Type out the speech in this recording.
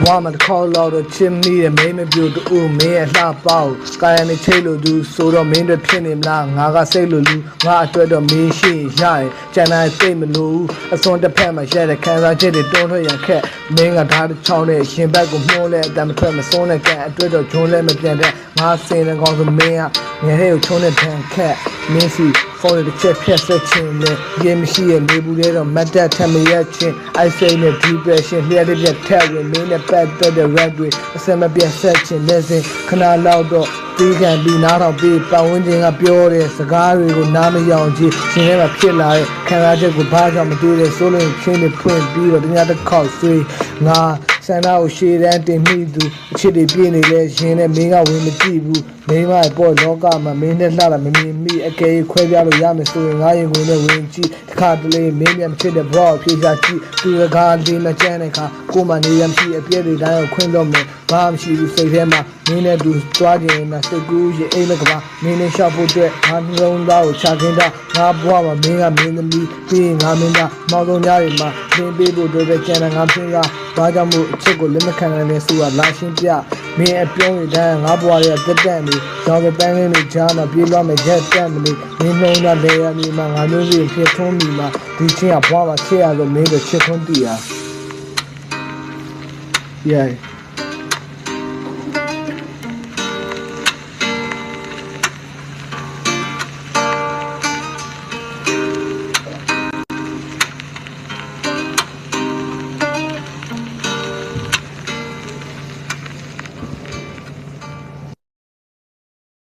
ဘွားမတခေါ်လို့တော့ချစ်မိတယ်မင်းမပြူတူမင်းရဲ့လှပေါက်ကာယနဲ့ချိတ်လို့သူဆိုတော့မင်းတို့ဖြစ်နေမလားငါကစိတ်လို့လူငါအတွက်တော့မင်းရှိရတယ်ကျန်တဲ့စိတ်မလို့အစွန်တစ်ဖက်မှာရက်တဲ့ခံစားချက်တွေတွန်းထွက်ရခက်မင်းကဓာတ်ချောင်းနဲ့ရှင်ဘက်ကိုမှုန်းလဲအတမ်းမထွက်မစွန်းတဲ့ကန်အတွက်တော့ဂျွန်းလဲမပြန်တဲ့ငါစင်တဲ့ကောင်းဆိုမင်းကငယ်ဟဲ့ကိုချုံးတဲ့တန်ခက်မင်းစီဖုန်းတစ်ချက်ဖြတ်ဆက်ခြင်းနဲ့ရေမရှိရဲ့နေဘူးတဲ့တော့မတ်တက်ထမရချင်းအိုက်စိတ်နဲ့ depression လျှက်တဲ့ထက်ဝင်မင်းနဲ့ပတ်သက်တဲ့ red တွေအစမပြတ်ဆက်ခြင်းလက်စဉ်ခဏလောက်တော့ပြီးခံပြီးနားတော့ပြီးပတ်ဝန်းကျင်ကပြောတဲ့စကားတွေကိုနားမယောင်ကြည့်ရှင်ထဲမှာဖြစ်လာတဲ့ခံစားချက်ကိုဘာကြောင့်မတွေ့တဲ့ဆိုလို့ချင်းတွေဖွင့်ပြီးတော့တ냐တစ်ခေါက်ဆွေးငါဆန္ဒကိုရှေ့တန်းတင်မိသူအချစ်တွေပြည့်နေလဲရှင်နဲ့မင်းကဝင်မကြည့်ဘူးမိမရဲ့ပေါ်လောကမှာမင်းနဲ့လှတာမမြင်မိအကယ်ခွဲပြလို့ရမယ်ဆိုရင်ငါရင်ဝင်နဲ့ဝင်ကြည့်တစ်ခါတလေမင်းမြန်ဖြစ်တဲ့ bro ဖြေချကြည့်သူကဒီမချမ်းတဲ့ခါကိုမနေရမရှိအပြည့်တွေတိုင်းကိုခွင့်တော့မယ်ဘာမှမရှိဘူးစိတ်ထဲမှာမင်းနဲ့တူတွားခြင်းနဲ့စိတ်ကူးရင်အိမ်မကပါမင်းနဲ့ရှောက်ဖို့အတွက်ငါနှလုံးသားကိုချခင်းတာငါဘွားမှာမင်းကမင်းသမီးပြီးရင်ငါမင်းသားမောင်ဆုံးညတွေမှာသင်ပေးဖို့အတွက်ပဲကျန်တဲ့ငါပြင်ကဘာကြောင့်မို့အချစ်ကိုလက်မခံနိုင်လဲဆိုတာလာရှင်းပြမင်းအပြုံးရတဲ့ငါဘွားရဲ့တက်တက်နေရောင်ကပန်းလေးတွေကြားမှာပြေးလွှမ်းမဲ့ရက်တက်မလို့မင်းနှုံးသားလေရမီမှာငါမျိုးစီဖြစ်ထုံးမိမှာဒီချင်းကဘွားမှာချစ်ရလို့မင်းတို့ချစ်ခွန်းတည်ရ Yeah